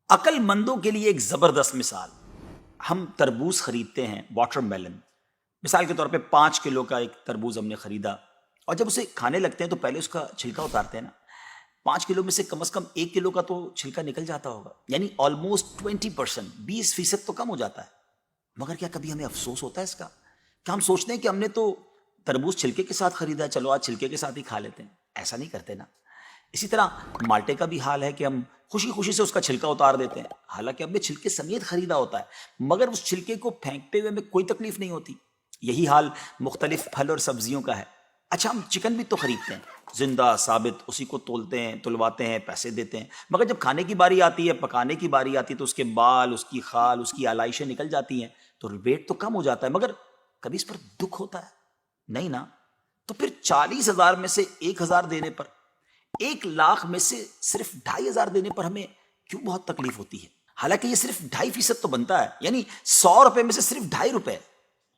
عقل مندوں کے لیے ایک زبردست مثال. ہم تربوز خریدتے ہیں، واٹر میلن. مثال کے طور پہ 5 کلو کا ایک تربوز ہم نے خریدا، اور جب اسے کھانے لگتے ہیں تو پہلے اس کا چھلکا اتارتے ہیں نا. 5 کلو میں سے کم از کم 1 کلو کا تو چھلکا نکل جاتا ہوگا، یعنی آلموسٹ 20%، 20% تو کم ہو جاتا ہے. مگر کیا کبھی ہمیں افسوس ہوتا ہے اس کا؟ کیا ہم سوچتے ہیں کہ ہم نے تو تربوز چھلکے کے ساتھ خریدا، چلو آج چھلکے کے ساتھ ہی کھا لیتے ہیں؟ ایسا نہیں کرتے نا. اسی طرح مالٹے کا بھی حال ہے کہ ہم خوشی خوشی سے اس کا چھلکا اتار دیتے ہیں، حالانکہ ہم نے چھلکے سمیت خریدا ہوتا ہے، مگر اس چھلکے کو پھینکتے ہوئے ہمیں کوئی تکلیف نہیں ہوتی. یہی حال مختلف پھل اور سبزیوں کا ہے. اچھا، ہم چکن بھی تو خریدتے ہیں، زندہ ثابت، اسی کو تولتے ہیں، تلواتے ہیں، پیسے دیتے ہیں، مگر جب کھانے کی باری آتی ہے، پکانے کی باری آتی ہے، تو اس کے بال، اس کی خال، اس کی آلائشیں نکل جاتی ہیں، تو ویٹ تو کم ہو جاتا ہے. مگر کبھی اس پر دکھ ہوتا ہے؟ نہیں نا. تو پھر 40,000 میں سے 1,000 دینے پر، 1,00,000 میں سے صرف 2,500 دینے پر ہمیں کیوں بہت تکلیف ہوتی ہے؟ حالانکہ یہ صرف 2.5% تو بنتا ہے، یعنی 100 روپے میں سے صرف 2.5 روپے.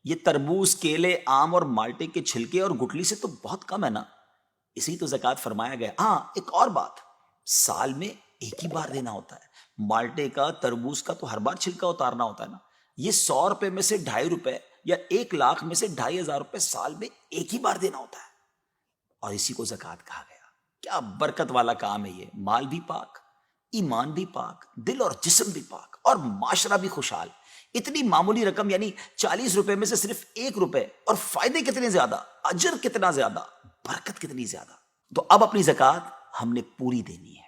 یہ تربوز، کیلے، آم اور مالٹے کے چھلکے اور گٹلی سے تو بہت کم ہے نا. اسی تو زکوٰۃ فرمایا گیا. ہاں، ایک اور بات، سال میں ایک ہی بار دینا ہوتا ہے. مالٹے کا، تربوز کا تو ہر بار چھلکا اتارنا ہوتا ہے نا. یہ 100 روپے میں سے 2.5 روپے یا 1,00,000 میں سے 2,500 روپے سال میں ایک ہی بار دینا ہوتا ہے، اور اسی کو زکوٰۃ کہا گیا. کیا برکت والا کام ہے یہ. مال بھی پاک، ایمان بھی پاک، دل اور جسم بھی پاک، اور معاشرہ بھی خوشحال. اتنی معمولی رقم، یعنی 40 روپے میں سے صرف 1 روپے، اور فائدے کتنے زیادہ، اجر کتنا زیادہ، برکت کتنی زیادہ. تو اب اپنی زکوٰۃ ہم نے پوری دینی ہے.